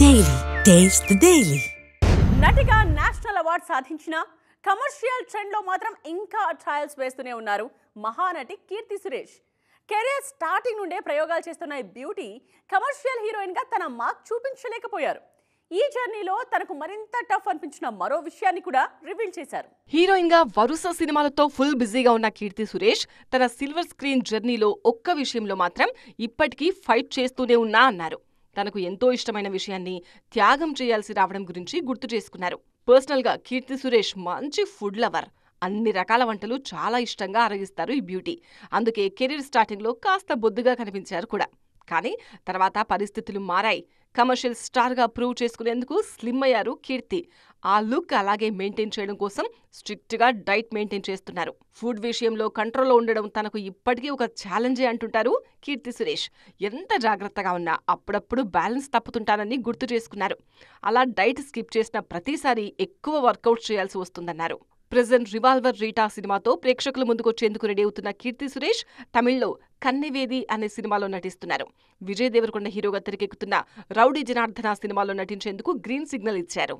Daily. Taste the Daily. నటిగా national award సాధించిన commercial ట్రెండ్లో మాత్రం ఇంకా ట్రయల్స్ వేస్తూనే ఉన్నారు మహానటి కీర్తి సురేష్. కెరీర్ స్టార్టింగ్ నుండే ప్రయోగాలు చేస్తున్న ఈ బ్యూటీ కమర్షియల్ హీరోయిన్గా తన మార్క్ చూపించలేకపోయారు. ఈ జర్నీలో తనకు మరింత టఫ్ అనిపించిన మరో విషయాన్ని కూడా రివీల్ చేశారు. హీరోయిన్ గా వరుస సినిమాలతో ఫుల్ బిజీగా ఉన్న కీర్తి సురేష్ తన సిల్వర్ స్క్రీన్ జర్నీలో ఒక్క విషయంలో మాత్రం ఇప్పటికీ ఫైట్ చేస్తూనే ఉన్నా అన్నారు. తనకు ఎంతో ఇష్టమైన విషయాన్ని త్యాగం చేయాల్సి రావడం గురించి గుర్తు చేసుకున్నారు. పర్సనల్ గా కీర్తి సురేష్ మంచి ఫుడ్ లవర్. అన్ని రకాల వంటలు చాలా ఇష్టంగా ఆరగిస్తారు ఈ బ్యూటీ. అందుకే కెరీర్ స్టార్టింగ్ లో కాస్త బొద్దుగా కనిపించారు కూడా. కానీ తర్వాత పరిస్థితులు మారాయి. కమర్షియల్ స్టార్ గా ప్రూవ్ చేసుకునేందుకు స్లిమ్ అయ్యారు కీర్తి. ఆ లుక్ అలాగే మెయింటైన్ చేయడం కోసం స్ట్రిక్ట్ గా డైట్ మెయింటైన్ చేస్తున్నారు. ఫుడ్ విషయంలో కంట్రోల్లో ఉండడం తనకు ఇప్పటికీ ఒక ఛాలెంజే అంటుంటారు కీర్తి సురేష్. ఎంత జాగ్రత్తగా ఉన్నా అప్పుడప్పుడు బ్యాలెన్స్ తప్పుతుంటానని గుర్తు చేసుకున్నారు. అలా డైట్ స్కిప్ చేసిన ప్రతిసారి ఎక్కువ వర్కౌట్ చేయాల్సి వస్తుందన్నారు. ప్రెజెంట్ రివాల్వర్ రీటా సినిమాతో ప్రేక్షకుల ముందుకొచ్చేందుకు రెడీ అవుతున్న కీర్తి సురేష్ తమిళ్లో కన్నెవేది అనే సినిమాలో నటిస్తున్నారు. విజయ్ దేవరకొండ హీరోగా తెరకెక్కుతున్న రౌడీ జనార్దన సినిమాలో నటించేందుకు గ్రీన్ సిగ్నల్ ఇచ్చారు.